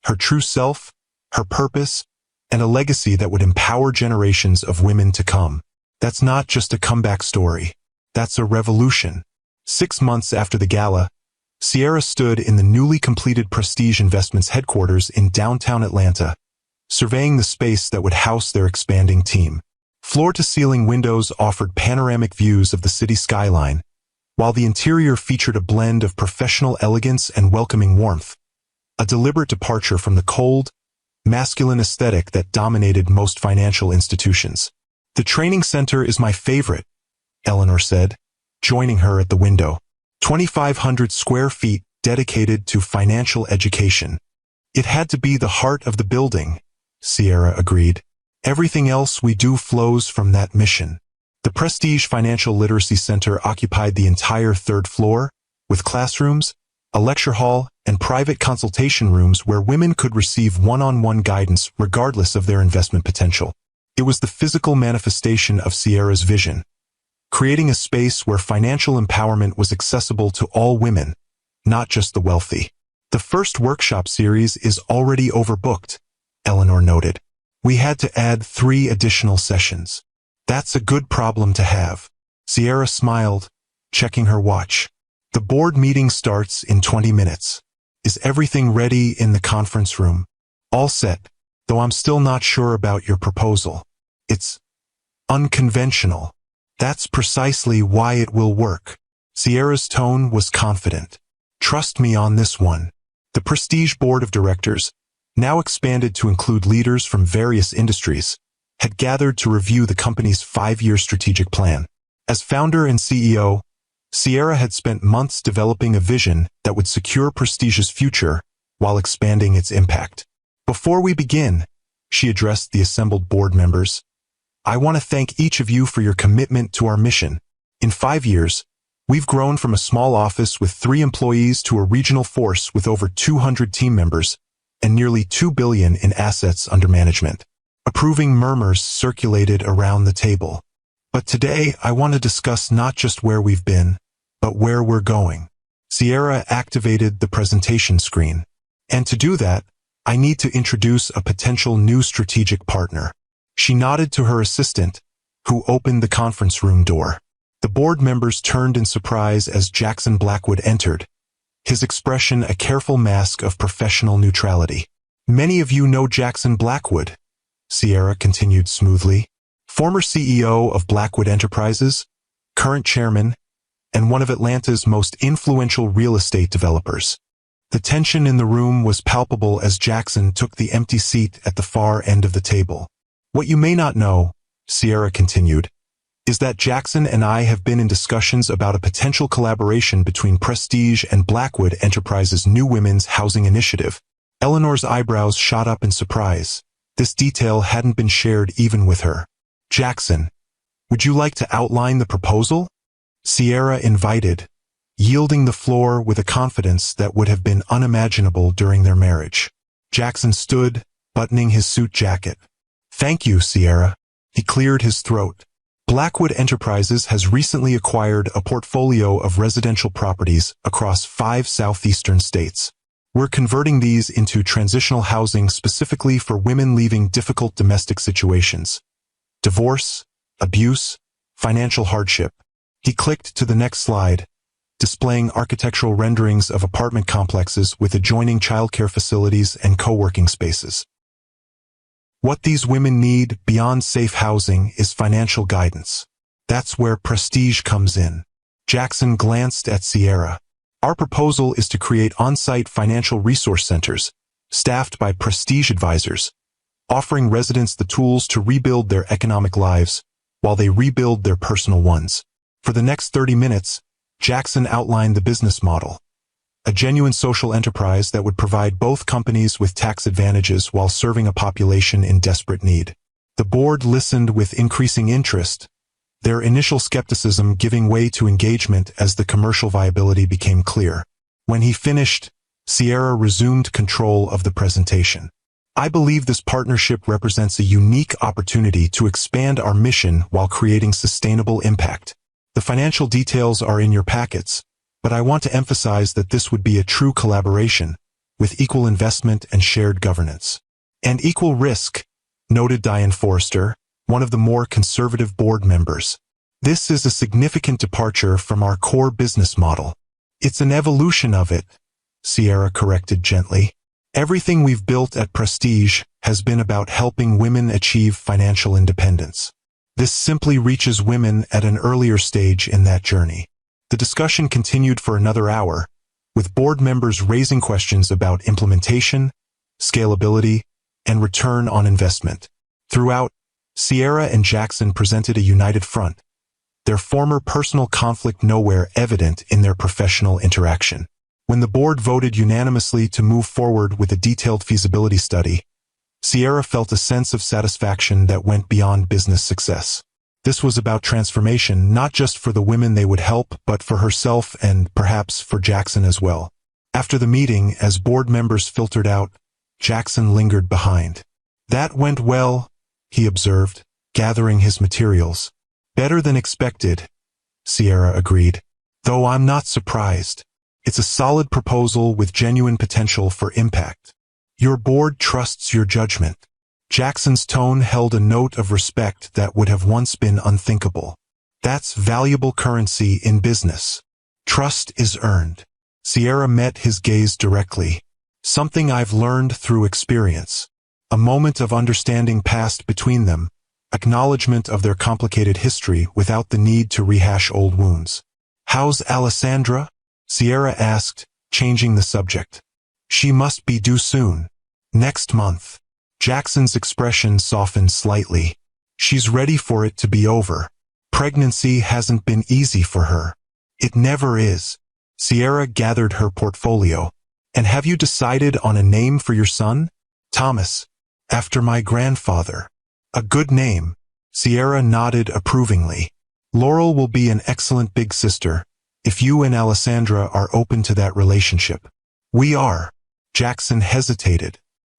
A: Her true self, her purpose, and a legacy that would empower generations of women to come. That's not just a comeback story. That's a revolution. 6 months after the gala, Sierra stood in the newly completed Prestige Investments headquarters in downtown Atlanta, surveying the space that would house their expanding team. Floor-to-ceiling windows offered panoramic views of the city skyline, while the interior featured a blend of professional elegance and welcoming warmth, a deliberate departure from the cold, masculine aesthetic that dominated most financial institutions. The training center is my favorite, Eleanor said, joining her at the window. 2,500 square feet dedicated to financial education. It had to be the heart of the building, Sierra agreed. Everything else we do flows from that mission. The Prestige Financial Literacy Center occupied the entire 3rd floor, with classrooms, a lecture hall, and private consultation rooms where women could receive one-on-one guidance regardless of their investment potential. It was the physical manifestation of Sierra's vision, creating a space where financial empowerment was accessible to all women, not just the wealthy. The first workshop series is already overbooked, Eleanor noted. We had to add 3 additional sessions. That's a good problem to have. Sierra smiled, checking her watch. The board meeting starts in 20 minutes. Is everything ready in the conference room? All set, though I'm still not sure about your proposal. It's unconventional. That's precisely why it will work. Sierra's tone was confident. Trust me on this one. The Prestige Board of Directors, now expanded to include leaders from various industries, had gathered to review the company's 5-year strategic plan. As founder and CEO, Sierra had spent months developing a vision that would secure Prestige's future while expanding its impact. Before we begin, she addressed the assembled board members, I want to thank each of you for your commitment to our mission. In 5 years, we've grown from a small office with 3 employees to a regional force with over 200 team members and nearly $2 billion in assets under management. Approving murmurs circulated around the table. But today, I want to discuss not just where we've been, but where we're going. Sierra activated the presentation screen. And to do that, I need to introduce a potential new strategic partner. She nodded to her assistant, who opened the conference room door. The board members turned in surprise as Jackson Blackwood entered, his expression a careful mask of professional neutrality. Many of you know Jackson Blackwood, Sierra continued smoothly. Former CEO of Blackwood Enterprises, current chairman, and one of Atlanta's most influential real estate developers. The tension in the room was palpable as Jackson took the empty seat at the far end of the table. What you may not know, Sierra continued, is that Jackson and I have been in discussions about a potential collaboration between Prestige and Blackwood Enterprises' new women's housing initiative. Eleanor's eyebrows shot up in surprise. This detail hadn't been shared even with her. Jackson, would you like to outline the proposal? Sierra invited, yielding the floor with a confidence that would have been unimaginable during their marriage. Jackson stood, buttoning his suit jacket. Thank you, Sierra. He cleared his throat. Blackwood Enterprises has recently acquired a portfolio of residential properties across 5 southeastern states. We're converting these into transitional housing specifically for women leaving difficult domestic situations. Divorce, abuse, financial hardship. He clicked to the next slide, displaying architectural renderings of apartment complexes with adjoining childcare facilities and co-working spaces. What these women need beyond safe housing is financial guidance. That's where Prestige comes in. Jackson glanced at Sierra. Our proposal is to create on-site financial resource centers, staffed by Prestige advisors, offering residents the tools to rebuild their economic lives while they rebuild their personal ones. For the next 30 minutes, Jackson outlined the business model, a genuine social enterprise that would provide both companies with tax advantages while serving a population in desperate need. The board listened with increasing interest, their initial skepticism giving way to engagement as the commercial viability became clear. When he finished, Sierra resumed control of the presentation. I believe this partnership represents a unique opportunity to expand our mission while creating sustainable impact. The financial details are in your packets, but I want to emphasize that this would be a true collaboration, with equal investment and shared governance. And equal risk, noted Diane Forrester, one of the more conservative board members. This is a significant departure from our core business model. It's an evolution of it, Sierra corrected gently. Everything we've built at Prestige has been about helping women achieve financial independence. This simply reaches women at an earlier stage in that journey. The discussion continued for another hour, with board members raising questions about implementation, scalability, and return on investment. Throughout, Sierra and Jackson presented a united front, their former personal conflict nowhere evident in their professional interaction. When the board voted unanimously to move forward with a detailed feasibility study, Sierra felt a sense of satisfaction that went beyond business success. This was about transformation not just for the women they would help, but for herself and, perhaps, for Jackson as well. After the meeting, as board members filtered out, Jackson lingered behind. "That went well," he observed, gathering his materials. "Better than expected," Sierra agreed. "Though I'm not surprised. It's a solid proposal with genuine potential for impact. Your board trusts your judgment." Jackson's tone held a note of respect that would have once been unthinkable. "That's valuable currency in business. Trust is earned." Sierra met his gaze directly. "Something I've learned through experience." A moment of understanding passed between them, acknowledgement of their complicated history without the need to rehash old wounds. "How's Alessandra?" Sierra asked, changing the subject. "She must be due soon. Next month." Jackson's expression softened slightly. "She's ready for it to be over. Pregnancy hasn't been easy for her." "It never is." Sierra gathered her portfolio. "And have you decided on a name for your son?" "Thomas, after my grandfather." "A good name." Sierra nodded approvingly. "Laurel will be an excellent big sister, if you and Alessandra are open to that relationship." "We are." Jackson hesitated.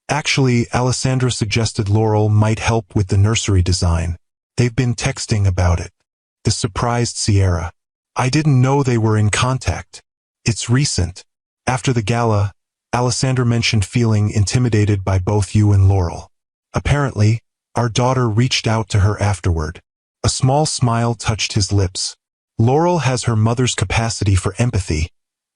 A: "Actually, Alessandra suggested Laurel might help with the nursery design. They've been texting about it." This surprised Sierra. "I didn't know they were in contact." "It's recent. After the gala, Alessandra mentioned feeling intimidated by both you and Laurel. Apparently, our daughter reached out to her afterward." A small smile touched his lips. "Laurel has her mother's capacity for empathy,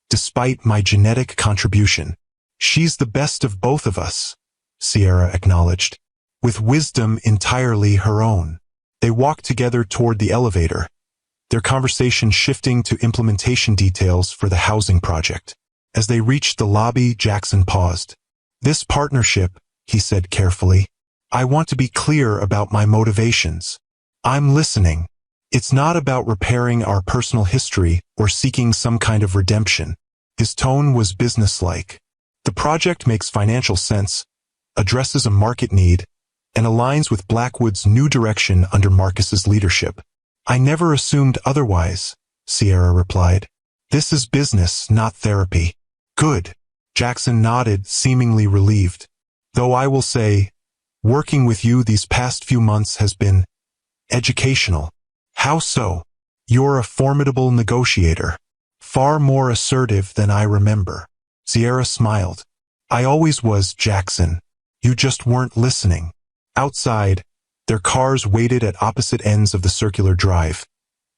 A: despite my genetic contribution. She's the best of both of us," Sierra acknowledged, "with wisdom entirely her own." They walked together toward the elevator, their conversation shifting to implementation details for the housing project. As they reached the lobby, Jackson paused. "This partnership," he said carefully, "I want to be clear about my motivations. I'm listening. It's not about repairing our personal history or seeking some kind of redemption." His tone was businesslike. "The project makes financial sense, addresses a market need, and aligns with Blackwood's new direction under Marcus's leadership." "I never assumed otherwise," Sierra replied. "This is business, not therapy." "Good." Jackson nodded, seemingly relieved. "Though I will say, working with you these past few months has been educational." "How so?" "You're a formidable negotiator. Far more assertive than I remember." Sierra smiled. "I always was, Jackson. You just weren't listening." Outside, their cars waited at opposite ends of the circular drive.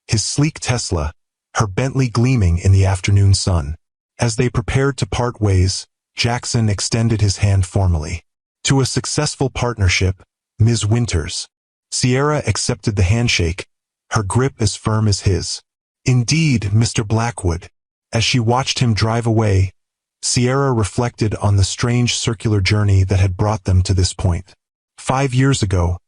A: His sleek Tesla, her Bentley gleaming in the afternoon sun. As they prepared to part ways, Jackson extended his hand formally. "To a successful partnership, Ms. Winters." Sierra accepted the handshake, her grip as firm as his. "Indeed, Mr. Blackwood." As she watched him drive away, Sierra reflected on the strange circular journey that had brought them to this point. 5 years ago,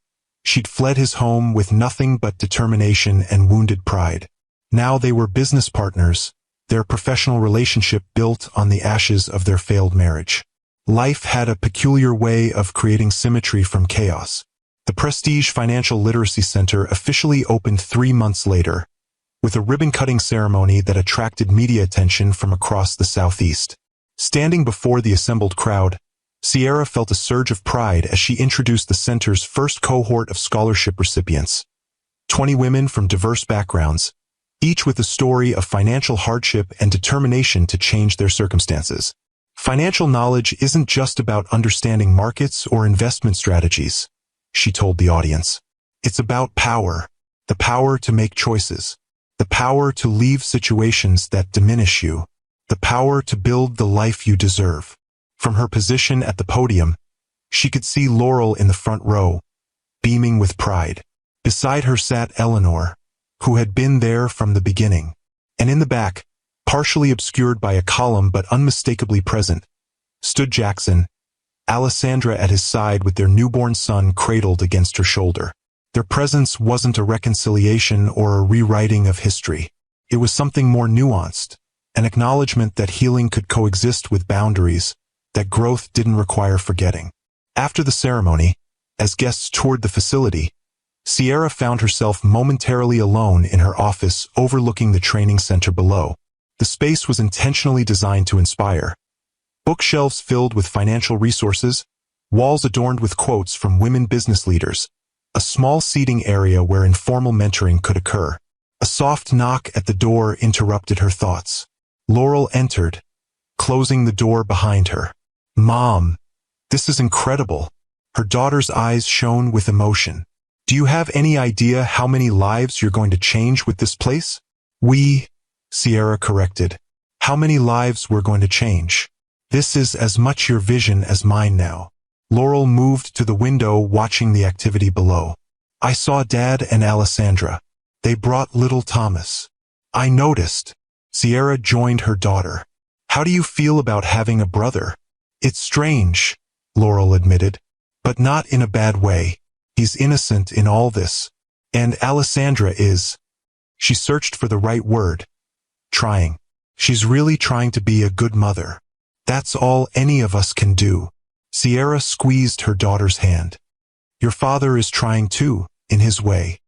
A: she'd fled his home with nothing but determination and wounded pride. Now they were business partners, their professional relationship built on the ashes of their failed marriage. Life had a peculiar way of creating symmetry from chaos. The Prestige Financial Literacy Center officially opened 3 months later, with a ribbon-cutting ceremony that attracted media attention from across the Southeast. Standing before the assembled crowd, Sierra felt a surge of pride as she introduced the center's first cohort of scholarship recipients. 20 women from diverse backgrounds, each with a story of financial hardship and determination to change their circumstances. "Financial knowledge isn't just about understanding markets or investment strategies," she told the audience. "It's about power, the power to make choices, the power to leave situations that diminish you, the power to build the life you deserve." From her position at the podium, she could see Laurel in the front row, beaming with pride. Beside her sat Eleanor, who had been there from the beginning. And in the back, partially obscured by a column but unmistakably present, stood Jackson, Alessandra at his side with their newborn son cradled against her shoulder. Their presence wasn't a reconciliation or a rewriting of history. It was something more nuanced, an acknowledgement that healing could coexist with boundaries, that growth didn't require forgetting. After the ceremony, as guests toured the facility, Sierra found herself momentarily alone in her office overlooking the training center below. The space was intentionally designed to inspire. Bookshelves filled with financial resources, walls adorned with quotes from women business leaders, a small seating area where informal mentoring could occur. A soft knock at the door interrupted her thoughts. Laurel entered, closing the door behind her. "Mom, this is incredible." Her daughter's eyes shone with emotion. "Do you have any idea how many lives you're going to change with this place?" Sierra corrected. "How many lives we're going to change? This is as much your vision as mine now." Laurel moved to the window, watching the activity below. "I saw Dad and Alessandra. They brought little Thomas." "I noticed." Sierra joined her daughter. "How do you feel about having a brother?" "It's strange," Laurel admitted, "but not in a bad way. He's innocent in all this. And Alessandra is—" She searched for the right word. "Trying. She's really trying to be a good mother. That's all any of us can do." Sierra squeezed her daughter's hand. "Your father is trying too, in his way."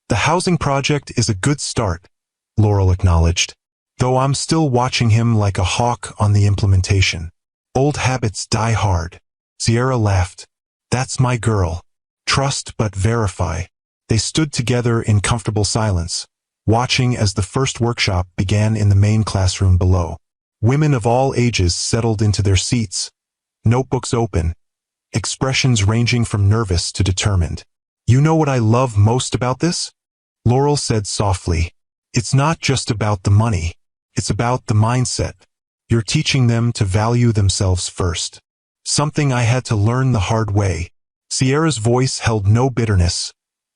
A: "The housing project is a good start," Laurel acknowledged, "though I'm still watching him like a hawk on the implementation. Old habits die hard." Sierra laughed. "That's my girl. Trust but verify." They stood together in comfortable silence, watching as the first workshop began in the main classroom below. Women of all ages settled into their seats, notebooks open, expressions ranging from nervous to determined. "You know what I love most about this?" Laurel said softly. "It's not just about the money. It's about the mindset. You're teaching them to value themselves first. Something I had to learn the hard way." Sierra's voice held no bitterness,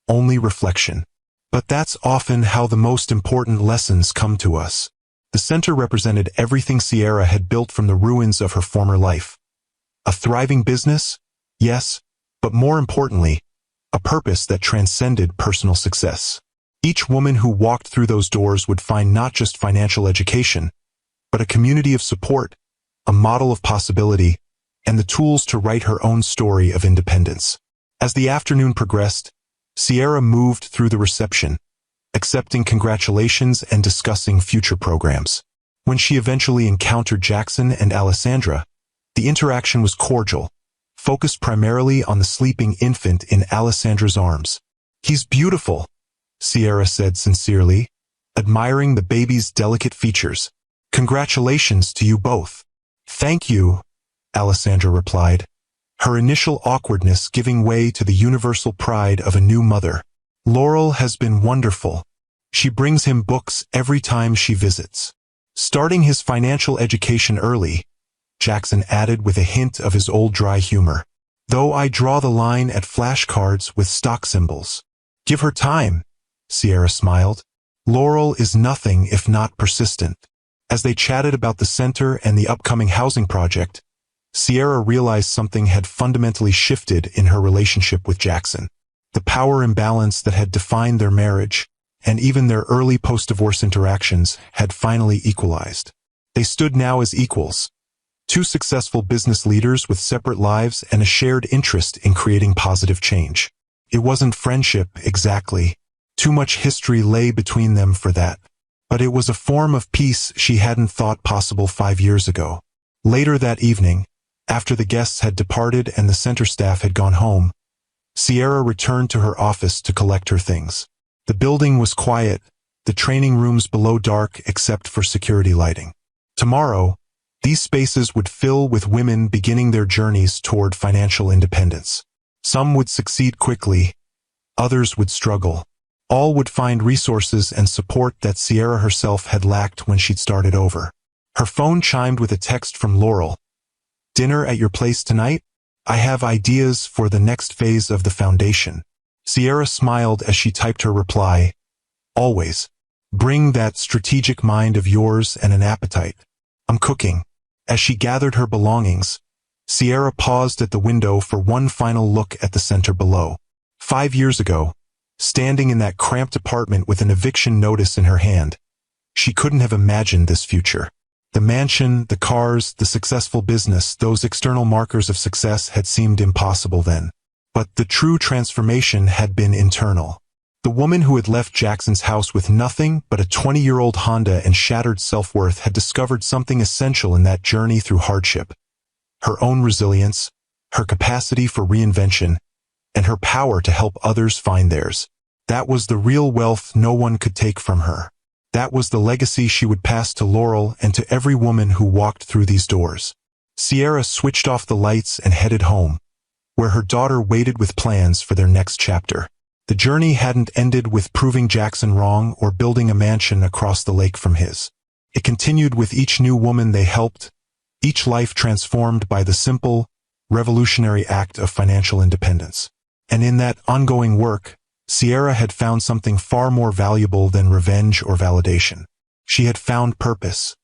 A: only reflection. "But that's often how the most important lessons come to us." The center represented everything Sierra had built from the ruins of her former life. A thriving business? Yes, but more importantly, a purpose that transcended personal success. Each woman who walked through those doors would find not just financial education, but a community of support, a model of possibility, and the tools to write her own story of independence. As the afternoon progressed, Sierra moved through the reception, accepting congratulations and discussing future programs. When she eventually encountered Jackson and Alessandra, the interaction was cordial, focused primarily on the sleeping infant in Alessandra's arms. "He's beautiful," Sierra said sincerely, admiring the baby's delicate features. "Congratulations to you both." "Thank you," Alessandra replied, her initial awkwardness giving way to the universal pride of a new mother. "Laurel has been wonderful. She brings him books every time she visits." Starting his financial education early, Jackson added with a hint of his old dry humor. "Though I draw the line at flashcards with stock symbols." "Give her time," Sierra smiled. "Laurel is nothing if not persistent." As they chatted about the center and the upcoming housing project, Sierra realized something had fundamentally shifted in her relationship with Jackson. The power imbalance that had defined their marriage, and even their early post-divorce interactions, had finally equalized. They stood now as equals, two successful business leaders with separate lives and a shared interest in creating positive change. It wasn't friendship, exactly. Too much history lay between them for that. But it was a form of peace she hadn't thought possible 5 years ago. Later that evening, after the guests had departed and the center staff had gone home, Sierra returned to her office to collect her things. The building was quiet, the training rooms below dark except for security lighting. Tomorrow, these spaces would fill with women beginning their journeys toward financial independence. Some would succeed quickly, others would struggle. All would find resources and support that Sierra herself had lacked when she'd started over. Her phone chimed with a text from Laurel. "Dinner at your place tonight? I have ideas for the next phase of the foundation." Sierra smiled as she typed her reply. "Always. Bring that strategic mind of yours and an appetite. I'm cooking." As she gathered her belongings, Sierra paused at the window for one final look at the center below. 5 years ago, standing in that cramped apartment with an eviction notice in her hand, she couldn't have imagined this future. The mansion, the cars, the successful business, those external markers of success had seemed impossible then. But the true transformation had been internal. The woman who had left Jackson's house with nothing but a 20-year-old Honda and shattered self-worth had discovered something essential in that journey through hardship: her own resilience, her capacity for reinvention, and her power to help others find theirs. That was the real wealth no one could take from her. That was the legacy she would pass to Laurel and to every woman who walked through these doors. Sierra switched off the lights and headed home, where her daughter waited with plans for their next chapter. The journey hadn't ended with proving Jackson wrong or building a mansion across the lake from his. It continued with each new woman they helped, each life transformed by the simple, revolutionary act of financial independence. And in that ongoing work, Sierra had found something far more valuable than revenge or validation. She had found purpose.